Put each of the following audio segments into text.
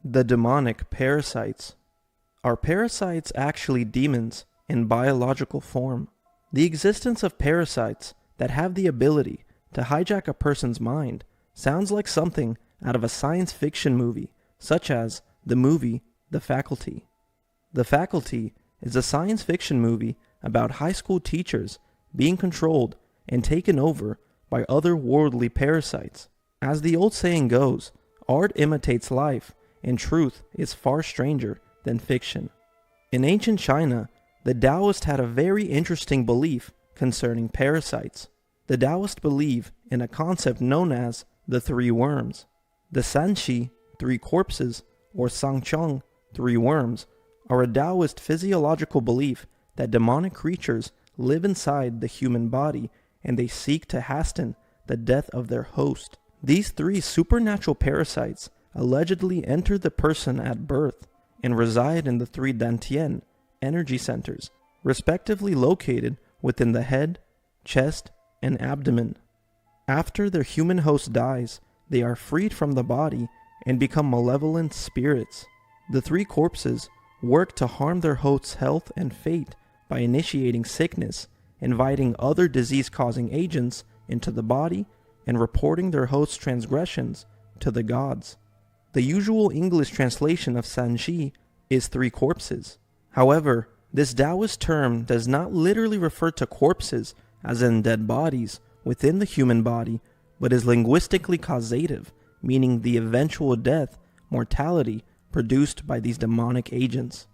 The demonic parasites. Are parasites actually demons in biological form? The existence of parasites that have the ability to hijack a person's mind sounds like something out of a science fiction movie, such as the movie The Faculty. The Faculty is a science fiction movie about high school teachers being controlled and taken over by otherworldly parasites. As the old saying goes, art imitates life, and truth is far stranger than fiction. In ancient China, the Taoists had a very interesting belief concerning parasites. The Taoists believe in a concept known as the three worms. The Sanxi, three corpses, or Sangchong, three worms, are a Taoist physiological belief that demonic creatures live inside the human body and they seek to hasten the death of their host. These three supernatural parasites allegedly enter the person at birth and reside in the three dantian energy centers, respectively located within the head, chest, and abdomen. After their human host dies, they are freed from the body and become malevolent spirits. The three corpses work to harm their host's health and fate by initiating sickness, inviting other disease-causing agents into the body, and reporting their host's transgressions to the gods. The usual English translation of Sanxi is three corpses. However, this Taoist term does not literally refer to corpses as in dead bodies within the human body, but is linguistically causative, meaning the eventual death, mortality, produced by these demonic agents.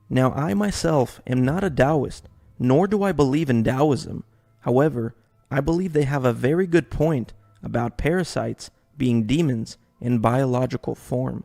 Now, I myself am not a Taoist, nor do I believe in Taoism. However, I believe they have a very good point about parasites being demons in biological form.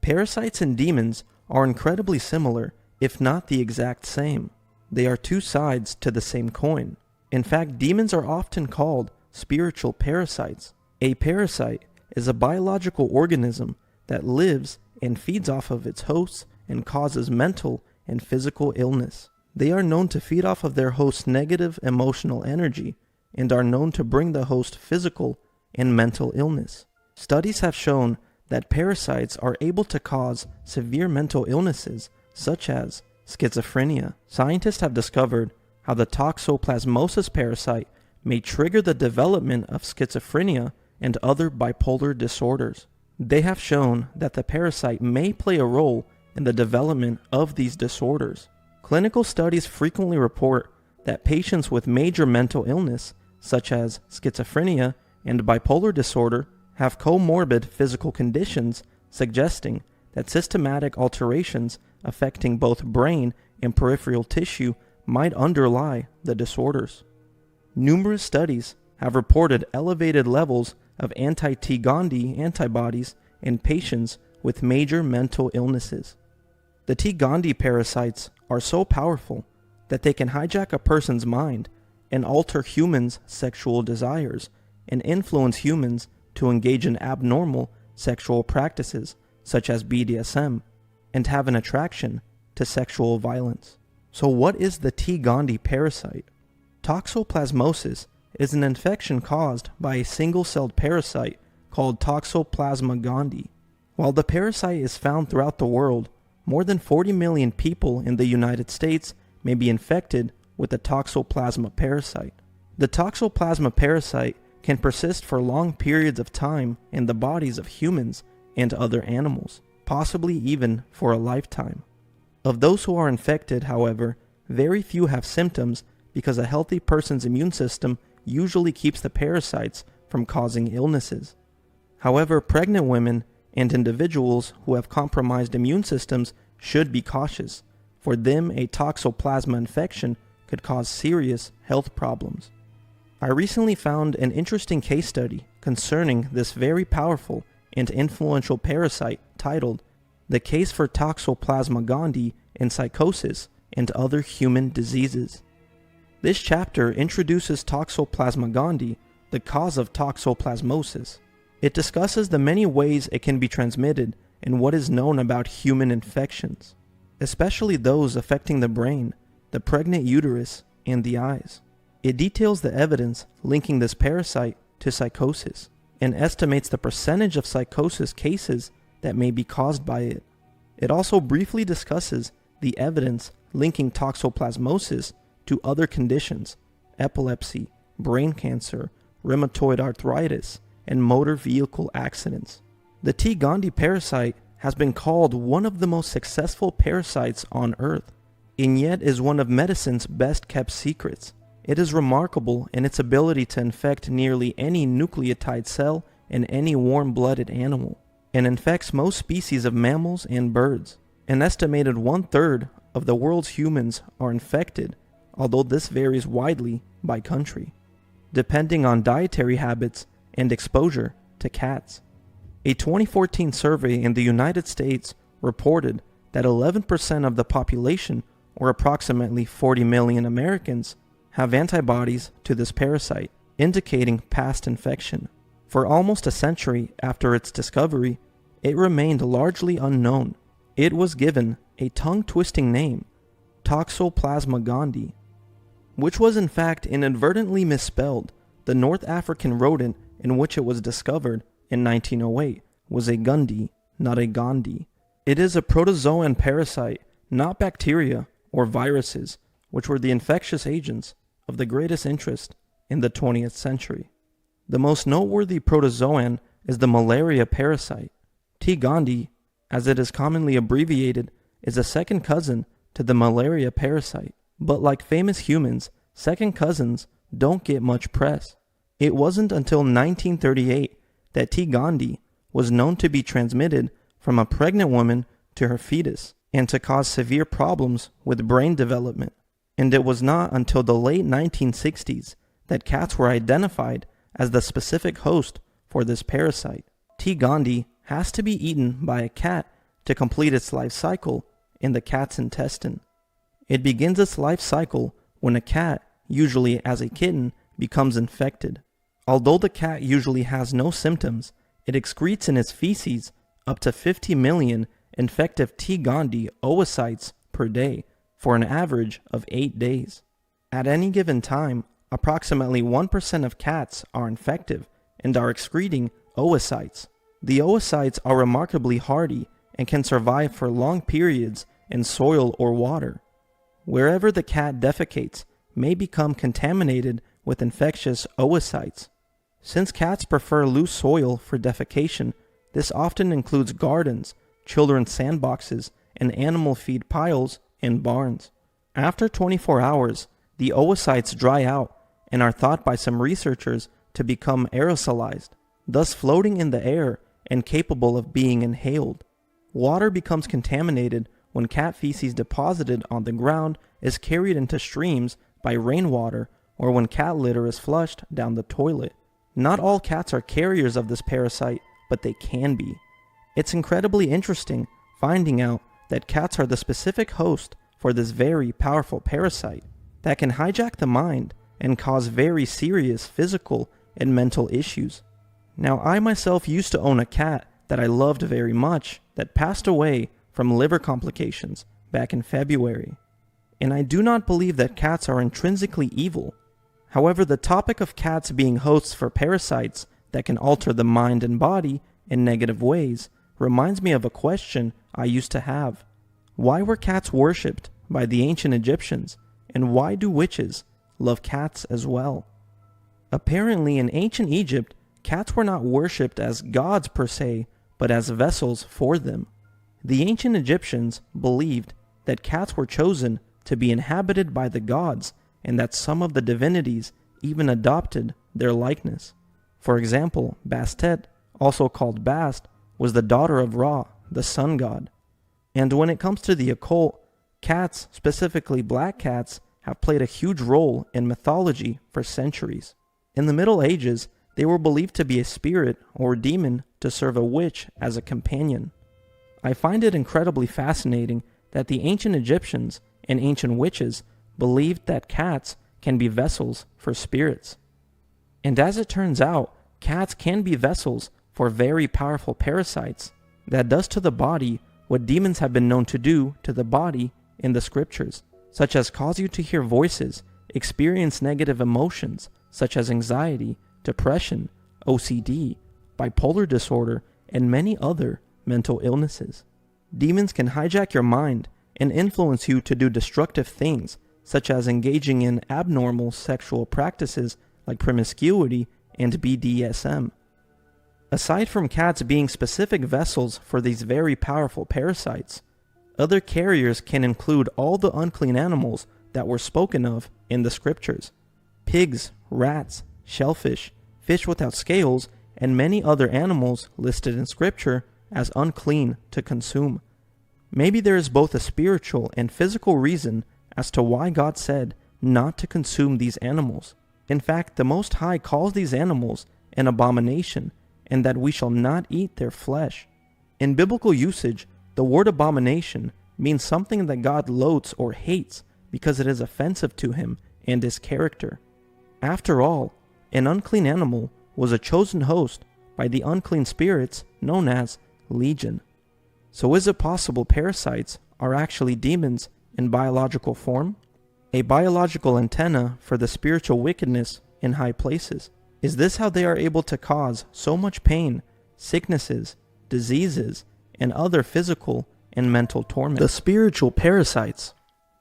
Parasites and demons are incredibly similar, if not the exact same. They are two sides to the same coin. In fact, demons are often called spiritual parasites. A parasite is a biological organism that lives and feeds off of its hosts and causes mental and physical illness. They are known to feed off of their host's negative emotional energy and are known to bring the host physical and mental illness. Studies have shown that parasites are able to cause severe mental illnesses such as schizophrenia. Scientists have discovered how the toxoplasmosis parasite may trigger the development of schizophrenia and other bipolar disorders. They have shown that the parasite may play a role in the development of these disorders. Clinical studies frequently report that patients with major mental illness, such as schizophrenia and bipolar disorder, have comorbid physical conditions, suggesting that systematic alterations affecting both brain and peripheral tissue might underlie the disorders. Numerous studies have reported elevated levels of anti-T Gandhi antibodies in patients with major mental illnesses. The T Gandhi parasites are so powerful that they can hijack a person's mind and alter humans' sexual desires and influence humans to engage in abnormal sexual practices such as BDSM and have an attraction to sexual violence. So what is the T. Gandhi parasite? Toxoplasmosis is an infection caused by a single-celled parasite called Toxoplasma gondii. While the parasite is found throughout the world, more than 40 million people in the United States may be infected with the Toxoplasma parasite. The Toxoplasma parasite can persist for long periods of time in the bodies of humans and other animals, possibly even for a lifetime. Of those who are infected, however, very few have symptoms because a healthy person's immune system usually keeps the parasites from causing illnesses. However, pregnant women and individuals who have compromised immune systems should be cautious. For them, a toxoplasma infection could cause serious health problems. I recently found an interesting case study concerning this very powerful and influential parasite titled The Case for Toxoplasma gondii in Psychosis and Other Human Diseases. This chapter introduces Toxoplasma gondii, the cause of toxoplasmosis. It discusses the many ways it can be transmitted and what is known about human infections, especially those affecting the brain, the pregnant uterus, and the eyes. It details the evidence linking this parasite to psychosis and estimates the percentage of psychosis cases that may be caused by it. It also briefly discusses the evidence linking toxoplasmosis to other conditions, epilepsy, brain cancer, rheumatoid arthritis, and motor vehicle accidents. The T. gondii parasite has been called one of the most successful parasites on Earth, and yet is one of medicine's best kept secrets. It is remarkable in its ability to infect nearly any nucleotide cell in any warm-blooded animal, and infects most species of mammals and birds. An estimated 1/3 of the world's humans are infected, although this varies widely by country, depending on dietary habits and exposure to cats. A 2014 survey in the United States reported that 11% of the population, or approximately 40 million Americans, have antibodies to this parasite, indicating past infection. For almost a century after its discovery, it remained largely unknown. It was given a tongue-twisting name, Toxoplasma gondii, which was in fact inadvertently misspelled. The North African rodent in which it was discovered in 1908 was a gundi, not a gondii. It is a protozoan parasite, not bacteria or viruses, which were the infectious agents of the greatest interest in the 20th century. The most noteworthy protozoan is the malaria parasite. T. gondii, as it is commonly abbreviated, is a second cousin to the malaria parasite. But like famous humans, second cousins don't get much press. It wasn't until 1938 that T. gondii was known to be transmitted from a pregnant woman to her fetus and to cause severe problems with brain development. And it was not until the late 1960s that cats were identified as the specific host for this parasite. T. gondii has to be eaten by a cat to complete its life cycle in the cat's intestine. It begins its life cycle when a cat, usually as a kitten, becomes infected. Although the cat usually has no symptoms, it excretes in its feces up to 50 million infective T. gondii oocytes per day for an average of 8 days. At any given time, approximately 1% of cats are infective and are excreting oocytes. The oocytes are remarkably hardy and can survive for long periods in soil or water. Wherever the cat defecates may become contaminated with infectious oocytes. Since cats prefer loose soil for defecation, this often includes gardens, children's sandboxes, and animal feed piles and barns. After 24 hours, the oocytes dry out and are thought by some researchers to become aerosolized, thus floating in the air and capable of being inhaled. Water becomes contaminated when cat feces deposited on the ground is carried into streams by rainwater, or when cat litter is flushed down the toilet. Not all cats are carriers of this parasite, but they can be. It's incredibly interesting finding out that cats are the specific host for this very powerful parasite that can hijack the mind and cause very serious physical and mental issues. Now, I myself used to own a cat that I loved very much that passed away from liver complications back in February. And I do not believe that cats are intrinsically evil. However, the topic of cats being hosts for parasites that can alter the mind and body in negative ways reminds me of a question I used to have. Why were cats worshipped by the ancient Egyptians, and why do witches love cats as well? Apparently, in ancient Egypt, cats were not worshipped as gods per se, but as vessels for them. The ancient Egyptians believed that cats were chosen to be inhabited by the gods, and that some of the divinities even adopted their likeness. For example, Bastet, also called Bast, was the daughter of Ra, the sun god. And when it comes to the occult, cats, specifically black cats, have played a huge role in mythology for centuries. In the Middle Ages, they were believed to be a spirit or demon to serve a witch as a companion. I find it incredibly fascinating that the ancient Egyptians and ancient witches believed that cats can be vessels for spirits. And as it turns out, cats can be vessels for very powerful parasites that does to the body what demons have been known to do to the body in the scriptures, such as cause you to hear voices, experience negative emotions such as anxiety, depression, OCD, bipolar disorder, and many other mental illnesses. Demons can hijack your mind and influence you to do destructive things, such as engaging in abnormal sexual practices like promiscuity and BDSM. Aside from cats being specific vessels for these very powerful parasites, other carriers can include all the unclean animals that were spoken of in the scriptures: pigs, rats, shellfish, fish without scales, and many other animals listed in scripture as unclean to consume. Maybe there is both a spiritual and physical reason as to why God said not to consume these animals. In fact, the Most High calls these animals an abomination, and that we shall not eat their flesh. In biblical usage, the word abomination means something that God loathes or hates because it is offensive to him and his character. After all, an unclean animal was a chosen host by the unclean spirits known as Legion. So is it possible parasites are actually demons in biological form? A biological antenna for the spiritual wickedness in high places. Is this how they are able to cause so much pain, sicknesses, diseases, and other physical and mental torment? The spiritual parasites.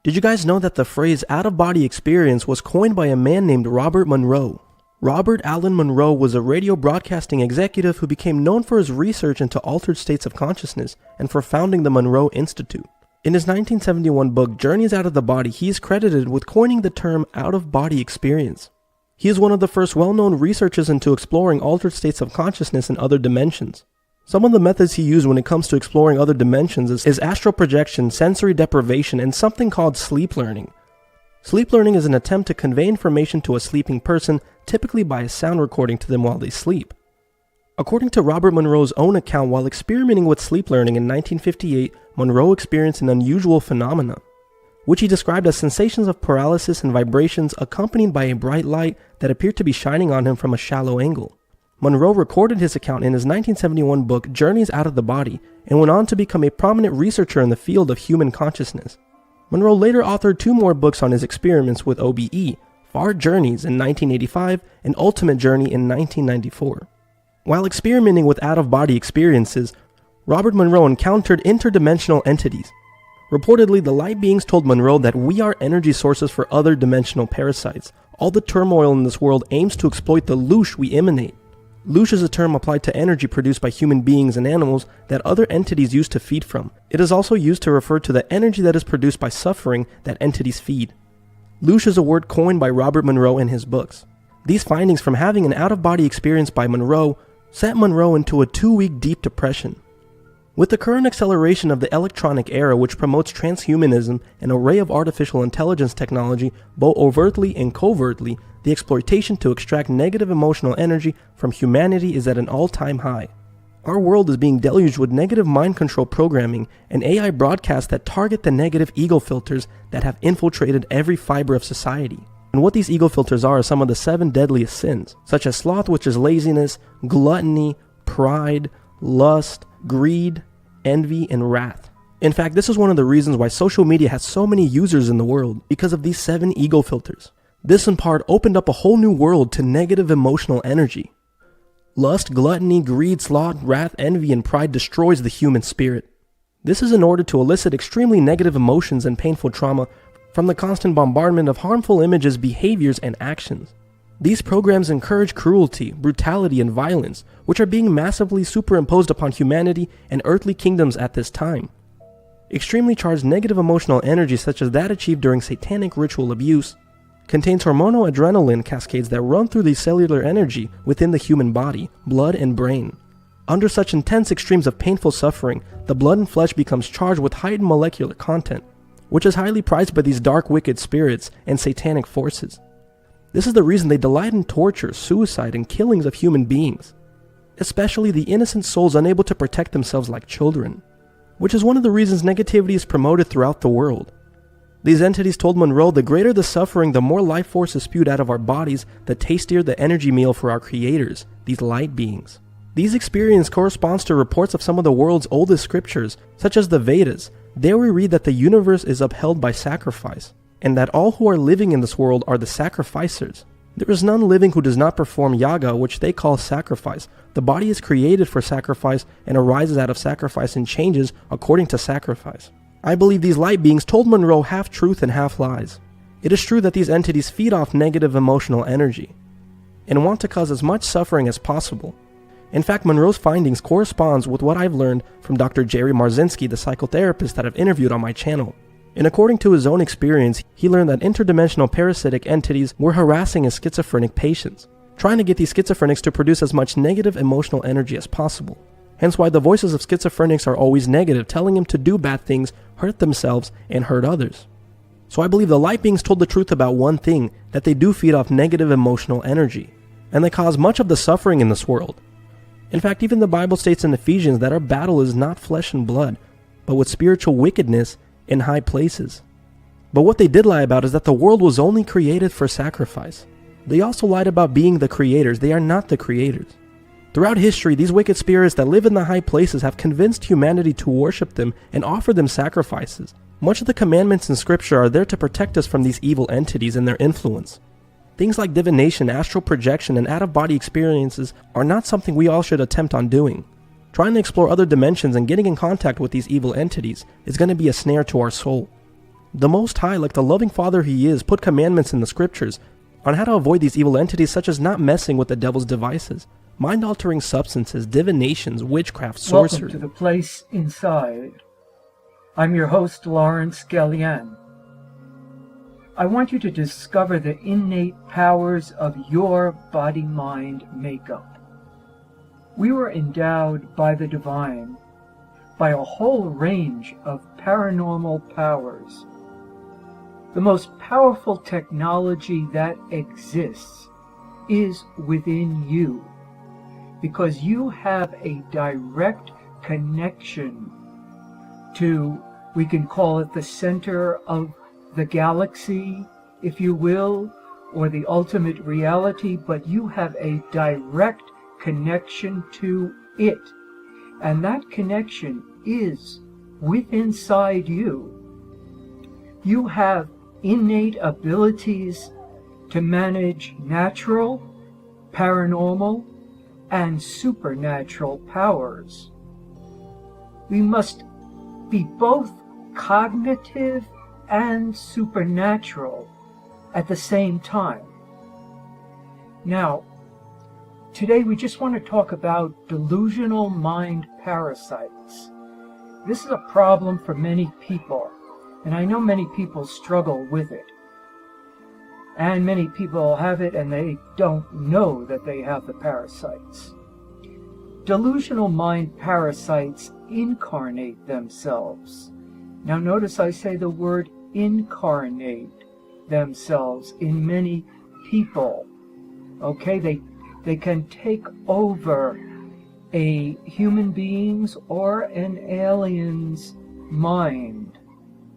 Did you guys know that the phrase out-of-body experience was coined by a man named Robert Monroe? Robert Allen Monroe was a radio broadcasting executive who became known for his research into altered states of consciousness and for founding the Monroe Institute. In his 1971 book, Journeys Out of the Body, he is credited with coining the term out-of-body experience. He is one of the first well-known researchers into exploring altered states of consciousness in other dimensions. Some of the methods he used when it comes to exploring other dimensions is astral projection, sensory deprivation, and something called sleep learning. Sleep learning is an attempt to convey information to a sleeping person, typically by a sound recording to them while they sleep. According to Robert Monroe's own account, while experimenting with sleep learning in 1958, Monroe experienced an unusual phenomena, which he described as sensations of paralysis and vibrations accompanied by a bright light that appeared to be shining on him from a shallow angle. Monroe recorded his account in his 1971 book, Journeys Out of the Body, and went on to become a prominent researcher in the field of human consciousness. Monroe later authored 2 more books on his experiments with OBE, Far Journeys in 1985 and Ultimate Journey in 1994. While experimenting with out-of-body experiences, Robert Monroe encountered interdimensional entities. Reportedly, the light beings told Monroe that we are energy sources for other dimensional parasites. All the turmoil in this world aims to exploit the loosh we emanate. Loosh is a term applied to energy produced by human beings and animals that other entities use to feed from. It is also used to refer to the energy that is produced by suffering that entities feed. Loosh is a word coined by Robert Monroe in his books. These findings from having an out-of-body experience by Monroe sent Monroe into a 2-week deep depression. With the current acceleration of the electronic era, which promotes transhumanism, an array of artificial intelligence technology, both overtly and covertly, the exploitation to extract negative emotional energy from humanity is at an all-time high. Our world is being deluged with negative mind control programming and AI broadcasts that target the negative ego filters that have infiltrated every fiber of society. And what these ego filters are some of the 7 deadliest sins, such as sloth, which is laziness, gluttony, pride, lust, greed, envy, and wrath. In fact, this is one of the reasons why social media has so many users in the world, because of these 7 ego filters. This in part opened up a whole new world to negative emotional energy. Lust, gluttony, greed, sloth, wrath, envy, and pride destroys the human spirit. This is in order to elicit extremely negative emotions and painful trauma from the constant bombardment of harmful images, behaviors, and actions. These programs encourage cruelty, brutality, and violence, which are being massively superimposed upon humanity and earthly kingdoms at this time. Extremely charged negative emotional energy such as that achieved during satanic ritual abuse contains hormonal adrenaline cascades that run through the cellular energy within the human body, blood, and brain. Under such intense extremes of painful suffering, the blood and flesh becomes charged with heightened molecular content, which is highly prized by these dark wicked spirits and satanic forces. This is the reason they delight in torture, suicide, and killings of human beings, especially the innocent souls unable to protect themselves like children, which is one of the reasons negativity is promoted throughout the world. These entities told Monroe the greater the suffering, the more life force is spewed out of our bodies, the tastier the energy meal for our creators, these light beings. These experiences corresponds to reports of some of the world's oldest scriptures, such as the Vedas. There we read that the universe is upheld by sacrifice, and that all who are living in this world are the sacrificers. There is none living who does not perform yaga, which they call sacrifice. The body is created for sacrifice and arises out of sacrifice and changes according to sacrifice. I believe these light beings told Monroe half truth and half lies. It is true that these entities feed off negative emotional energy and want to cause as much suffering as possible. In fact, Monroe's findings corresponds with what I've learned from Dr. Jerry Marzinski, the psychotherapist that I've interviewed on my channel. And according to his own experience, he learned that interdimensional parasitic entities were harassing his schizophrenic patients, trying to get these schizophrenics to produce as much negative emotional energy as possible. Hence why the voices of schizophrenics are always negative, telling him to do bad things, hurt themselves, and hurt others. So I believe the light beings told the truth about one thing, that they do feed off negative emotional energy, and they cause much of the suffering in this world. In fact, even the Bible states in Ephesians that our battle is not flesh and blood, but with spiritual wickedness in high places. But what they did lie about is that the world was only created for sacrifice. They also lied about being the creators. They are not the creators. Throughout history, these wicked spirits that live in the high places have convinced humanity to worship them and offer them sacrifices. Much of the commandments in scripture are there to protect us from these evil entities and their influence. Things like divination, astral projection, and out-of-body experiences are not something we all should attempt on doing. Trying to explore other dimensions and getting in contact with these evil entities is going to be a snare to our soul. The Most High, like the loving Father He is, put commandments in the scriptures on how to avoid these evil entities, such as not messing with the devil's devices, mind-altering substances, divinations, witchcraft, sorcery. Welcome to the place inside. I'm your host, Laurence Galian. I want you to discover the innate powers of your body-mind makeup. We were endowed by the divine by a whole range of paranormal powers. The most powerful technology that exists is within you, because you have a direct connection to, we can call it the center of the galaxy, if you will, or the ultimate reality, but you have a direct connection to it. And that connection is within inside you. You have innate abilities to manage natural, paranormal, and supernatural powers. We must be both cognitive and supernatural at the same time. Now, today we just want to talk about delusional mind parasites. This is a problem for many people, and I know many people struggle with it. And many people have it and they don't know that they have the parasites. Delusional mind parasites incarnate themselves. Now notice I say the word incarnate themselves in many people. Okay, they can take over a human being's or an alien's mind.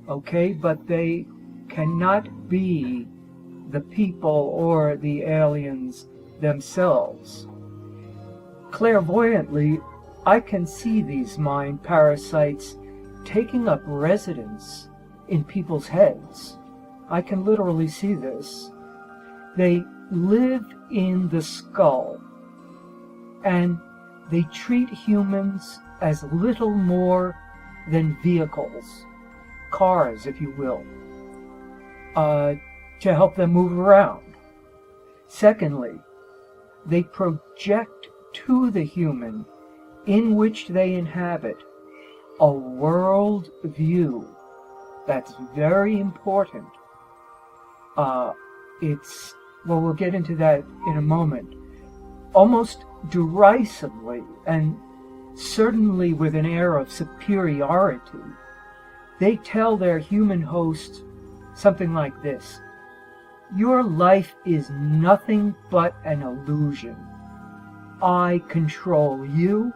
Okay, but they cannot be the people or the aliens themselves. Clairvoyantly, I can see these mind parasites taking up residence in people's heads. I can literally see this. They live in the skull, and they treat humans as little more than vehicles, cars, if you will, to help them move around. Secondly, they project to the human in which they inhabit a world view. That's very important. We'll get into that in a moment. Almost derisively, and certainly with an air of superiority, they tell their human hosts something like this: your life is nothing but an illusion. I control you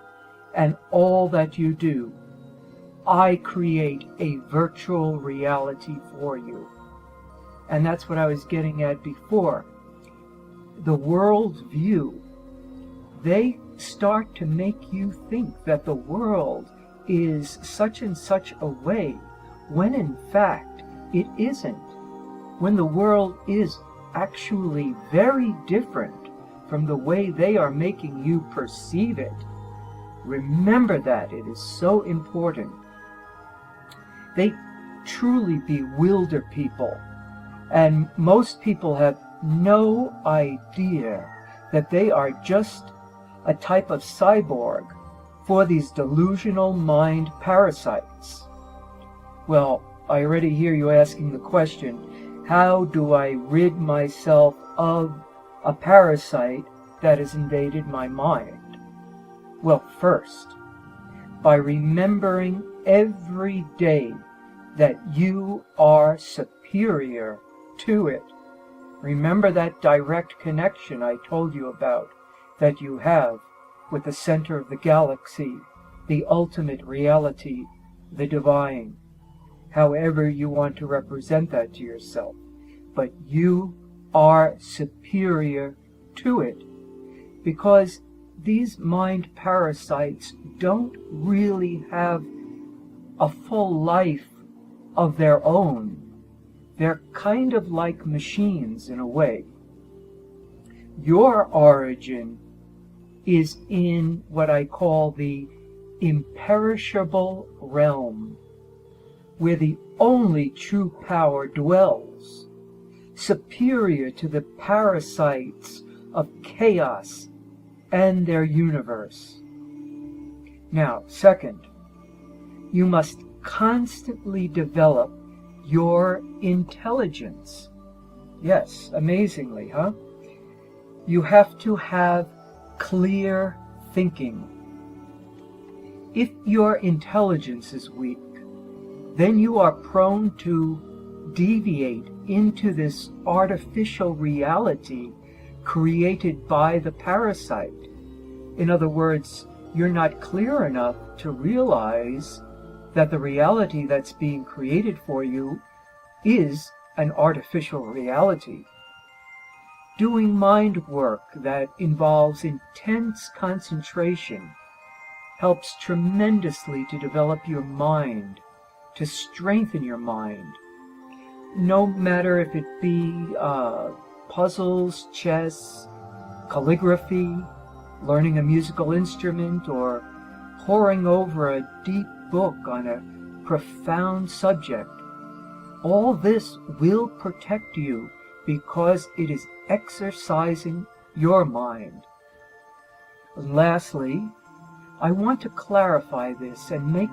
and all that you do. I create a virtual reality for you. And that's what I was getting at before. The world view. They start to make you think that the world is such and such a way, when in fact it isn't. When the world is actually very different from the way they are making you perceive it. Remember that. It is so important. They truly bewilder people, and most people have no idea that they are just a type of cyborg for these delusional mind parasites. Well, I already hear you asking the question, how do I rid myself of a parasite that has invaded my mind? Well, first, by remembering every day that you are superior to it. Remember that direct connection I told you about that you have with the center of the galaxy, the ultimate reality, the divine, however you want to represent that to yourself. But you are superior to it, because these mind parasites don't really have a full life of their own. They're kind of like machines in a way. Your origin is in what I call the imperishable realm, where the only true power dwells, superior to the parasites of chaos and their universe. Now, second, you must constantly develop your intelligence. Yes, amazingly, huh? You have to have clear thinking. If your intelligence is weak, then you are prone to deviate into this artificial reality created by the parasite. In other words, you're not clear enough to realize that the reality that's being created for you is an artificial reality. Doing mind work that involves intense concentration helps tremendously to develop your mind, to strengthen your mind. No matter if it be puzzles, chess, calligraphy, learning a musical instrument, or poring over a deep book on a profound subject. All this will protect you because it is exercising your mind. Lastly, I want to clarify this and make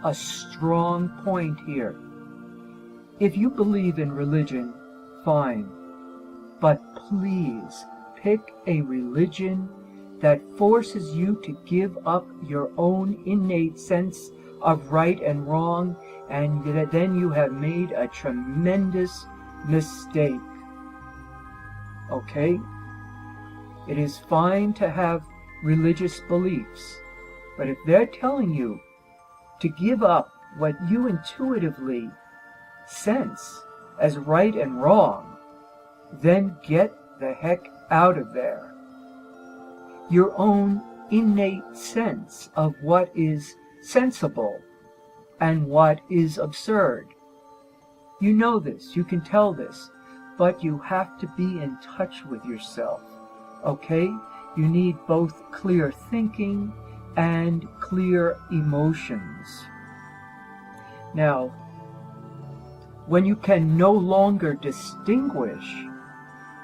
a strong point here. If you believe in religion, fine, but please pick a religion that forces you to give up your own innate sense of right and wrong, and then you have made a tremendous mistake. Okay? It is fine to have religious beliefs, but if they're telling you to give up what you intuitively sense as right and wrong, then get the heck out of there. Your own innate sense of what is sensible and what is absurd. You know this, you can tell this, but you have to be in touch with yourself, okay? You need both clear thinking and clear emotions. Now, when you can no longer distinguish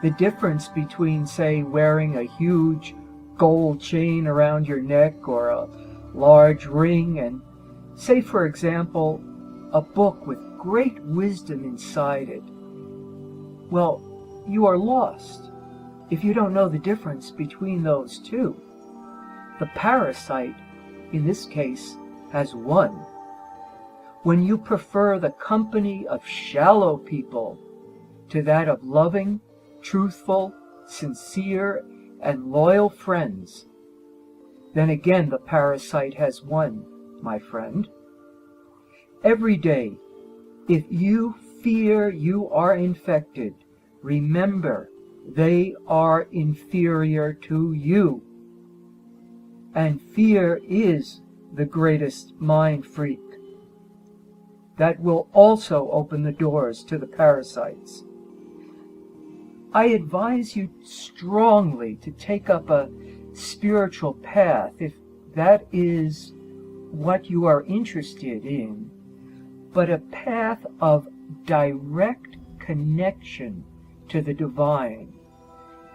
the difference between, say, wearing a huge gold chain around your neck or a large ring, and say, for example, a book with great wisdom inside it, well, you are lost if you don't know the difference between those two. The parasite, in this case, has won. When you prefer the company of shallow people to that of loving, truthful, sincere, and loyal friends, then again the parasite has won, my friend. Every day, if you fear you are infected, remember they are inferior to you. And fear is the greatest mind freak. That will also open the doors to the parasites. I advise you strongly to take up a spiritual path if that is what you are interested in, but a path of direct connection to the divine.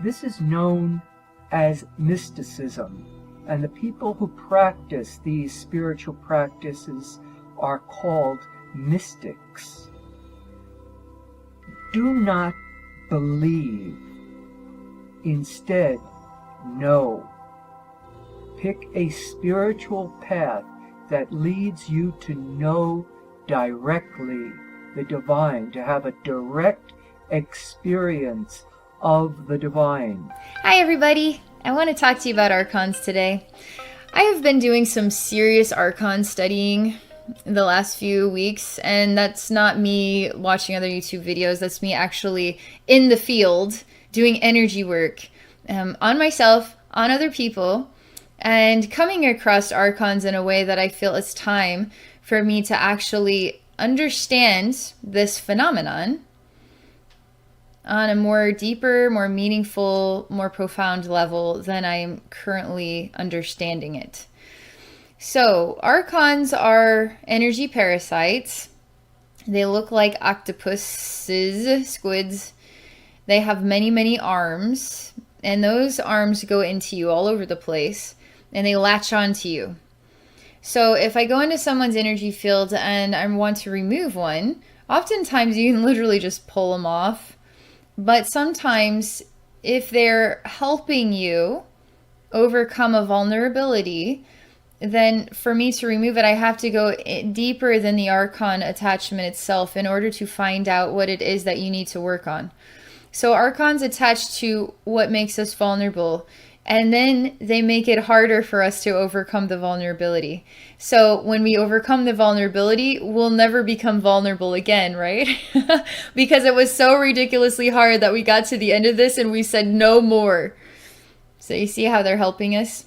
This is known as mysticism, and the people who practice these spiritual practices are called mystics. Do not believe. Instead, know. Pick a spiritual path that leads you to know directly the divine, to have a direct experience of the divine. Hi everybody! I want to talk to you about Archons today. I have been doing some serious Archon studying the last few weeks, and that's not me watching other YouTube videos, that's me actually in the field doing energy work on myself, on other people, and coming across Archons in a way that I feel it's time for me to actually understand this phenomenon on a more deeper, more meaningful, more profound level than I'm currently understanding it. So, Archons are energy parasites. They look like octopuses, squids. They have many, many arms, and those arms go into you all over the place, and they latch onto you. So if I go into someone's energy field and I want to remove one, oftentimes you can literally just pull them off. But sometimes if they're helping you overcome a vulnerability, then for me to remove it, I have to go deeper than the Archon attachment itself in order to find out what it is that you need to work on. So Archons attach to what makes us vulnerable, and then they make it harder for us to overcome the vulnerability. So when we overcome the vulnerability, we'll never become vulnerable again, right? Because it was so ridiculously hard that we got to the end of this and we said no more. So you see how they're helping us?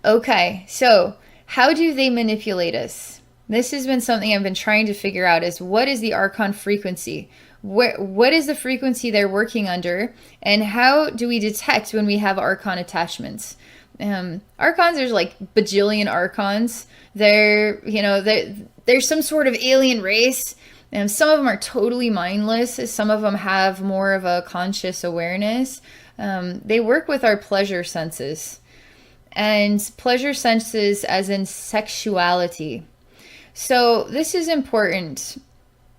Okay, so how do they manipulate us? This has been something I've been trying to figure out, is what is the Archon frequency? What is the frequency they're working under, and how do we detect when we have Archon attachments? Archons, there's like bajillion Archons. They're some sort of alien race. Some of them are totally mindless. Some of them have more of a conscious awareness. They work with our pleasure senses. And pleasure senses as in sexuality. So this is important.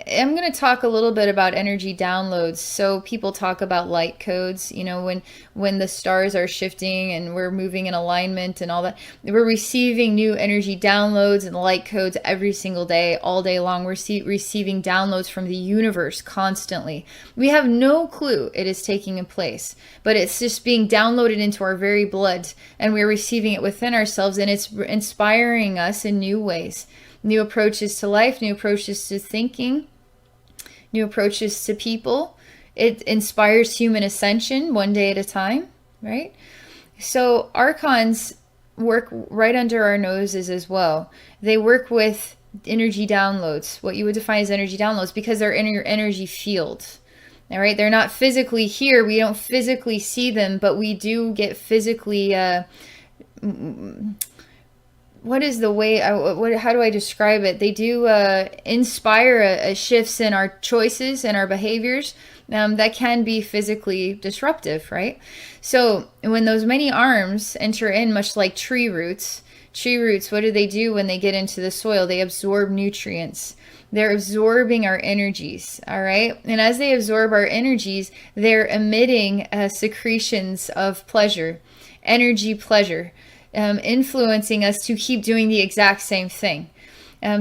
I'm going to talk a little bit about energy downloads. So people talk about light codes, when the stars are shifting and we're moving in alignment and all that. We're receiving new energy downloads and light codes every single day, all day long. We're receiving downloads from the universe constantly. We have no clue it is taking place, but it's just being downloaded into our very blood, and we're receiving it within ourselves, and it's inspiring us in new ways. New approaches to life, new approaches to thinking, new approaches to people. It inspires human ascension one day at a time, right? So Archons work right under our noses as well. They work with energy downloads, what you would define as energy downloads, because they're in your energy field. All right, they're not physically here. We don't physically see them, but we do get physically what is the way, how do I describe it? They do inspire shifts in our choices and our behaviors that can be physically disruptive, right? So when those many arms enter in, much like tree roots, what do they do when they get into the soil? They absorb nutrients. They're absorbing our energies, all right? And as they absorb our energies, they're emitting secretions of pleasure, energy pleasure, influencing us to keep doing the exact same thing.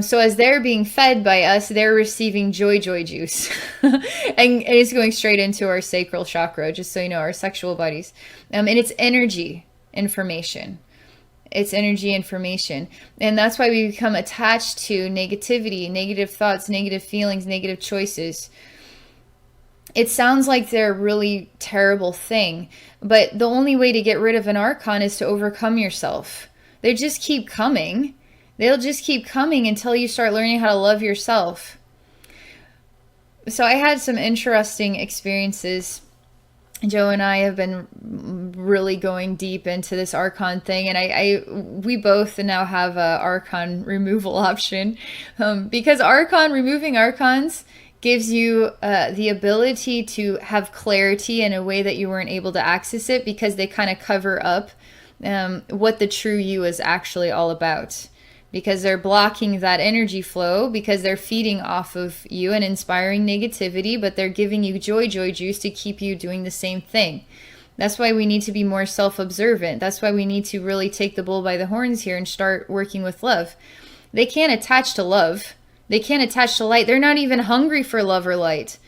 So as they're being fed by us, they're receiving joy juice. And it's going straight into our sacral chakra, just so you know, our sexual bodies. And it's energy information. It's energy information. And that's why we become attached to negativity, negative thoughts, negative feelings, negative choices. It sounds like they're a really terrible thing, but the only way to get rid of an Archon is to overcome yourself. They just keep coming. They'll just keep coming until you start learning how to love yourself. So I had some interesting experiences Joe and I have been really going deep into this Archon thing, and we both now have a Archon removal option, because removing Archons gives you the ability to have clarity in a way that you weren't able to access it, because they kind of cover up what the true you is actually all about. Because they're blocking that energy flow, because they're feeding off of you and inspiring negativity, but they're giving you joy juice to keep you doing the same thing. That's why we need to be more self-observant. That's why we need to really take the bull by the horns here and start working with love. They can't attach to love. They can't attach to light. They're not even hungry for love or light.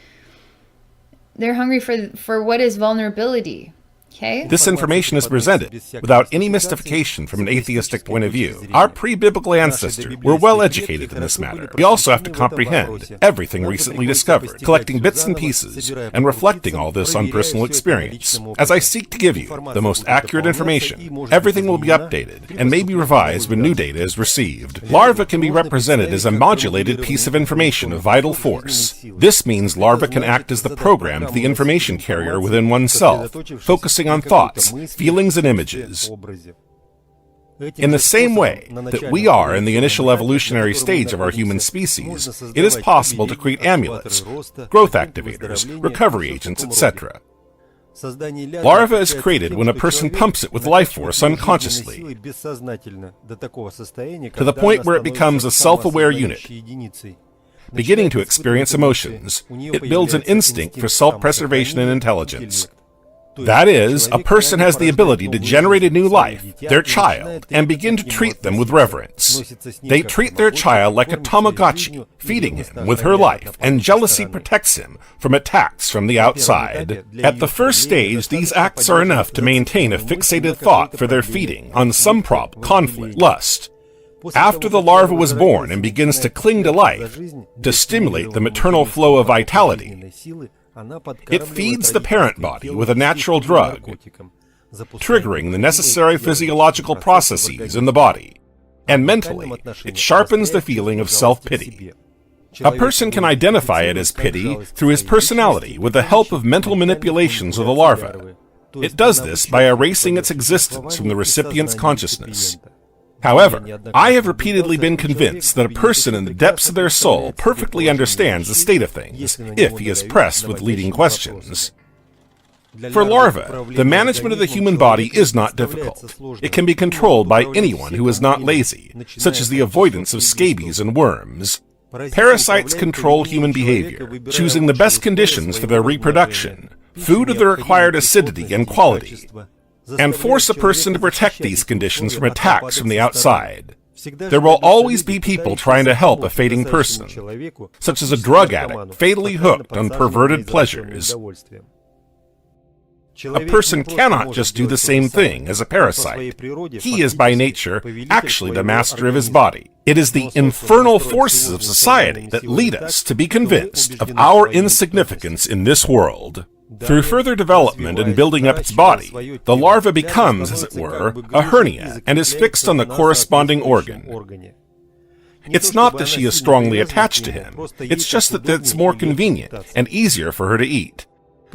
They're hungry for what is vulnerability. Okay. This information is presented without any mystification from an atheistic point of view. Our pre-biblical ancestors were well educated in this matter. We also have to comprehend everything recently discovered, collecting bits and pieces, and reflecting all this on personal experience. As I seek to give you the most accurate information, everything will be updated and may be revised when new data is received. Larva can be represented as a modulated piece of information of vital force. This means larva can act as the program of the information carrier within oneself, focusing on thoughts, feelings, and images. In the same way that we are in the initial evolutionary stage of our human species, it is possible to create amulets, growth activators, recovery agents, etc. Larva is created when a person pumps it with life force unconsciously, to the point where it becomes a self-aware unit. Beginning to experience emotions, it builds an instinct for self-preservation and intelligence. That is, a person has the ability to generate a new life, their child, and begin to treat them with reverence. They treat their child like a Tamagotchi, feeding him with her life, and jealousy protects him from attacks from the outside. At the first stage, these acts are enough to maintain a fixated thought for their feeding on some problem, conflict, lust. After the larva was born and begins to cling to life, to stimulate the maternal flow of vitality, it feeds the parent body with a natural drug, triggering the necessary physiological processes in the body, and mentally, it sharpens the feeling of self-pity. A person can identify it as pity through his personality with the help of mental manipulations of the larva. It does this by erasing its existence from the recipient's consciousness. However, I have repeatedly been convinced that a person in the depths of their soul perfectly understands the state of things, if he is pressed with leading questions. For larvae, the management of the human body is not difficult. It can be controlled by anyone who is not lazy, such as the avoidance of scabies and worms. Parasites control human behavior, choosing the best conditions for their reproduction, food of the required acidity and quality, and force a person to protect these conditions from attacks from the outside. There will always be people trying to help a fading person, such as a drug addict fatally hooked on perverted pleasures. A person cannot just do the same thing as a parasite. He is by nature actually the master of his body. It is the infernal forces of society that lead us to be convinced of our insignificance in this world. Through further development and building up its body, the larva becomes, as it were, a hernia and is fixed on the corresponding organ. It's not that she is strongly attached to him, it's just that it's more convenient and easier for her to eat.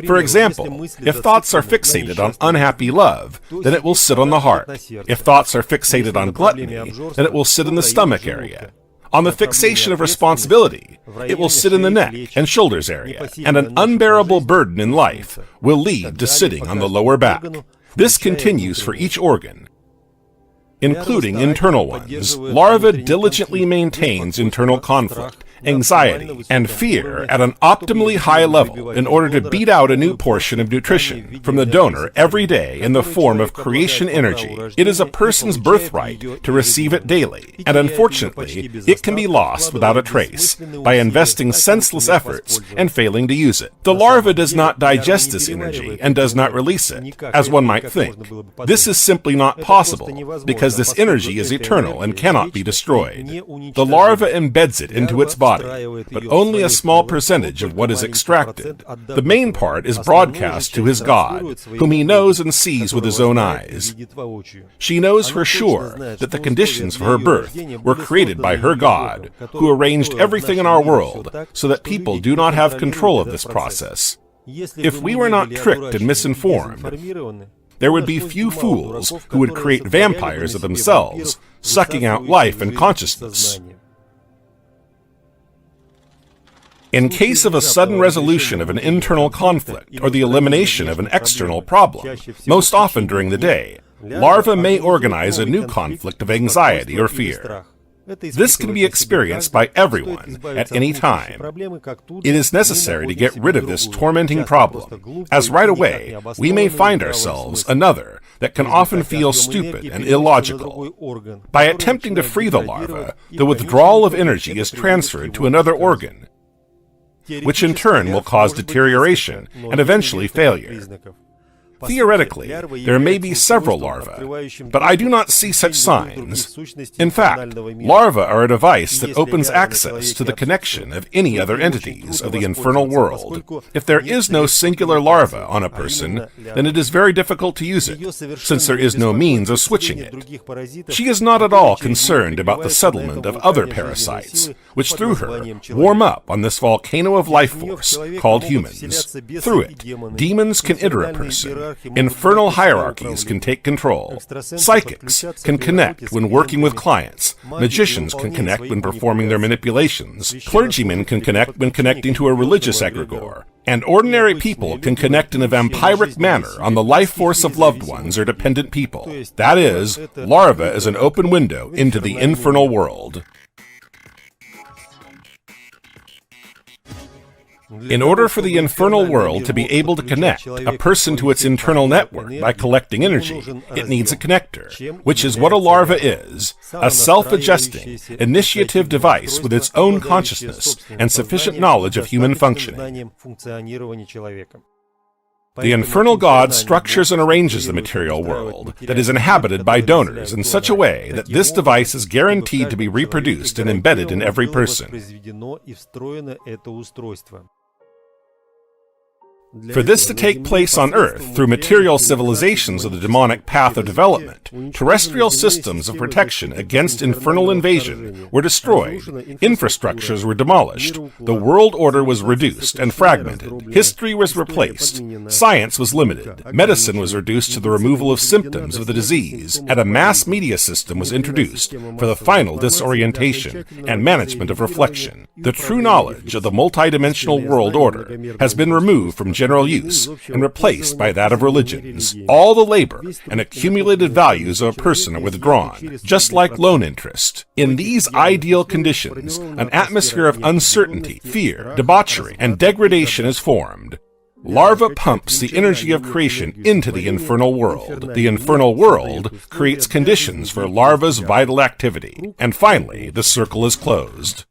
For example, if thoughts are fixated on unhappy love, then it will sit on the heart. If thoughts are fixated on gluttony, then it will sit in the stomach area. On the fixation of responsibility, it will sit in the neck and shoulders area, and an unbearable burden in life will lead to sitting on the lower back. This continues for each organ, including internal ones. Larva diligently maintains internal conflict, anxiety, and fear at an optimally high level in order to beat out a new portion of nutrition from the donor every day in the form of creation energy. It is a person's birthright to receive it daily, and unfortunately, it can be lost without a trace by investing senseless efforts and failing to use it. The larva does not digest this energy and does not release it, as one might think. This is simply not possible because this energy is eternal and cannot be destroyed. The larva embeds it into its body, but only a small percentage of what is extracted. The main part is broadcast to his god, whom he knows and sees with his own eyes. She knows for sure that the conditions for her birth were created by her god, who arranged everything in our world so that people do not have control of this process. If we were not tricked and misinformed, there would be few fools who would create vampires of themselves, sucking out life and consciousness. In case of a sudden resolution of an internal conflict or the elimination of an external problem, most often during the day, larvae may organize a new conflict of anxiety or fear. This can be experienced by everyone at any time. It is necessary to get rid of this tormenting problem, as right away we may find ourselves another that can often feel stupid and illogical. By attempting to free the larva, the withdrawal of energy is transferred to another organ, which in turn will cause deterioration and eventually failure. Theoretically, there may be several larvae, but I do not see such signs. In fact, larvae are a device that opens access to the connection of any other entities of the infernal world. If there is no singular larva on a person, then it is very difficult to use it, since there is no means of switching it. She is not at all concerned about the settlement of other parasites, which through her warm up on this volcano of life force called humans. Through it, demons can enter a person. Infernal hierarchies can take control. Psychics can connect when working with clients. Magicians can connect when performing their manipulations. Clergymen can connect when connecting to a religious egregore. And ordinary people can connect in a vampiric manner on the life force of loved ones or dependent people. That is, larva is an open window into the infernal world. In order for the infernal world to be able to connect a person to its internal network by collecting energy, it needs a connector, which is what a larva is, a self-adjusting, initiative device with its own consciousness and sufficient knowledge of human functioning. The infernal god structures and arranges the material world that is inhabited by donors in such a way that this device is guaranteed to be reproduced and embedded in every person. For this to take place on Earth through material civilizations of the demonic path of development, terrestrial systems of protection against infernal invasion were destroyed, infrastructures were demolished, the world order was reduced and fragmented, history was replaced, science was limited, medicine was reduced to the removal of symptoms of the disease, and a mass media system was introduced for the final disorientation and management of reflection. The true knowledge of the multidimensional world order has been removed from general use and replaced by that of religions. All the labor and accumulated values of a person are withdrawn, just like loan interest. In these ideal conditions, an atmosphere of uncertainty, fear, debauchery, and degradation is formed. Larva pumps the energy of creation into the infernal world. The infernal world creates conditions for larva's vital activity. And finally, the circle is closed.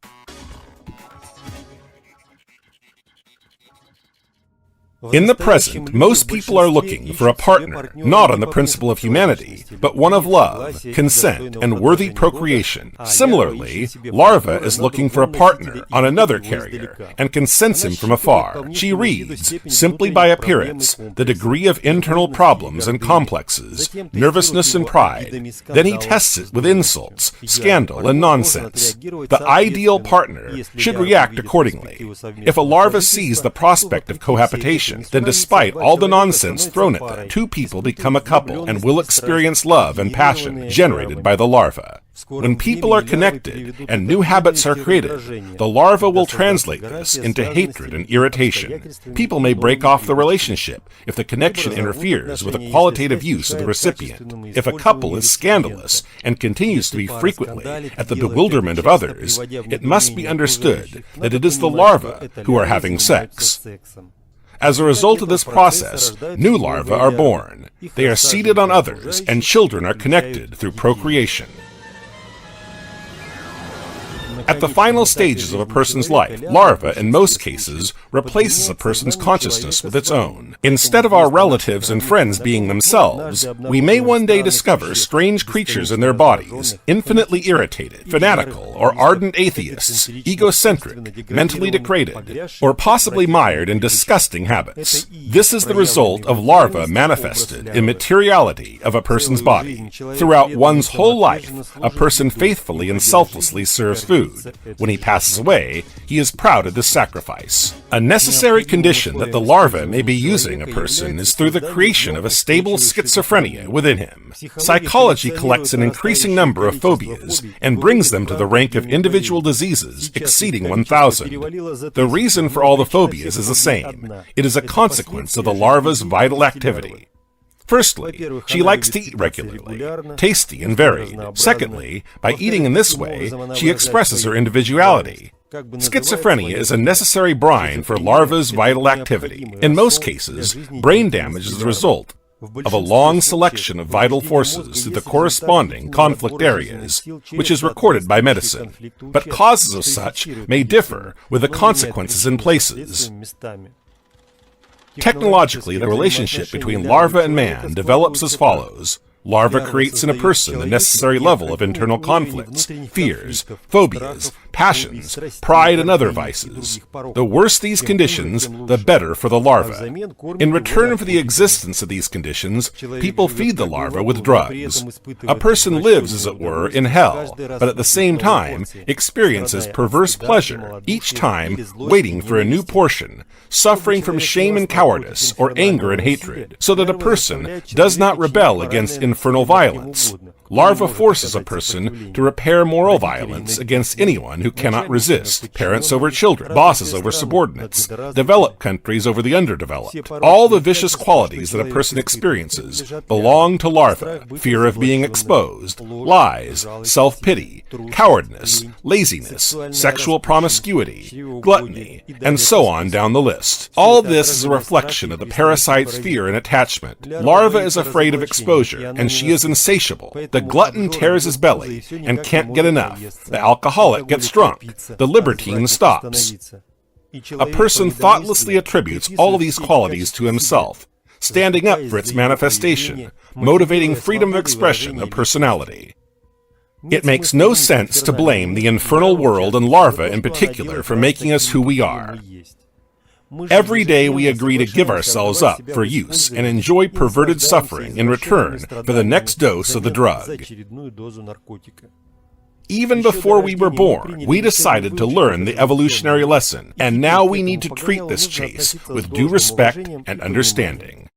In the present, most people are looking for a partner, not on the principle of humanity, but one of love, consent, and worthy procreation. Similarly, larva is looking for a partner on another carrier, and can sense him from afar. She reads, simply by appearance, the degree of internal problems and complexes, nervousness and pride. Then he tests it with insults, scandal, and nonsense. The ideal partner should react accordingly. If a larva sees the prospect of cohabitation, then despite all the nonsense thrown at them, two people become a couple and will experience love and passion generated by the larva. When people are connected and new habits are created, the larva will translate this into hatred and irritation. People may break off the relationship if the connection interferes with the qualitative use of the recipient. If a couple is scandalous and continues to be frequently at the bewilderment of others, it must be understood that it is the larvae who are having sex. As a result of this process, new larvae are born. They are seeded on others, and children are connected through procreation. At the final stages of a person's life, larva, in most cases, replaces a person's consciousness with its own. Instead of our relatives and friends being themselves, we may one day discover strange creatures in their bodies, infinitely irritated, fanatical, or ardent atheists, egocentric, mentally degraded, or possibly mired in disgusting habits. This is the result of larvae manifested in materiality of a person's body. Throughout one's whole life, a person faithfully and selflessly serves food, food. When he passes away, he is proud of this sacrifice. A necessary condition that the larva may be using a person is through the creation of a stable schizophrenia within him. Psychology collects an increasing number of phobias and brings them to the rank of individual diseases exceeding 1,000. The reason for all the phobias is the same. It is a consequence of the larva's vital activity. Firstly, she likes to eat regularly, tasty and varied. Secondly, by eating in this way, she expresses her individuality. Schizophrenia is a necessary brine for larva's vital activity. In most cases, brain damage is the result of a long selection of vital forces through the corresponding conflict areas, which is recorded by medicine. But causes of such may differ, with the consequences in places. Technologically, the relationship between larva and man develops as follows. Larva creates in a person the necessary level of internal conflicts, fears, phobias, passions, pride, and other vices. The worse these conditions, the better for the larva. In return for the existence of these conditions, people feed the larva with drugs. A person lives, as it were, in hell, but at the same time experiences perverse pleasure, each time waiting for a new portion, suffering from shame and cowardice, or anger and hatred, so that a person does not rebel against infernal violence. Larva forces a person to repair moral violence against anyone who cannot resist, parents over children, bosses over subordinates, developed countries over the underdeveloped. All the vicious qualities that a person experiences belong to larva: fear of being exposed, lies, self-pity, cowardness, laziness, sexual promiscuity, gluttony, and so on down the list. All this is a reflection of the parasite's fear and attachment. Larva is afraid of exposure, and she is insatiable. The glutton tears his belly and can't get enough. The alcoholic gets drunk. The libertine stops. A person thoughtlessly attributes all these qualities to himself, standing up for its manifestation, motivating freedom of expression of personality. It makes no sense to blame the infernal world and larva in particular for making us who we are. Every day we agree to give ourselves up for use and enjoy perverted suffering in return for the next dose of the drug. Even before we were born, we decided to learn the evolutionary lesson, and now we need to treat this chase with due respect and understanding.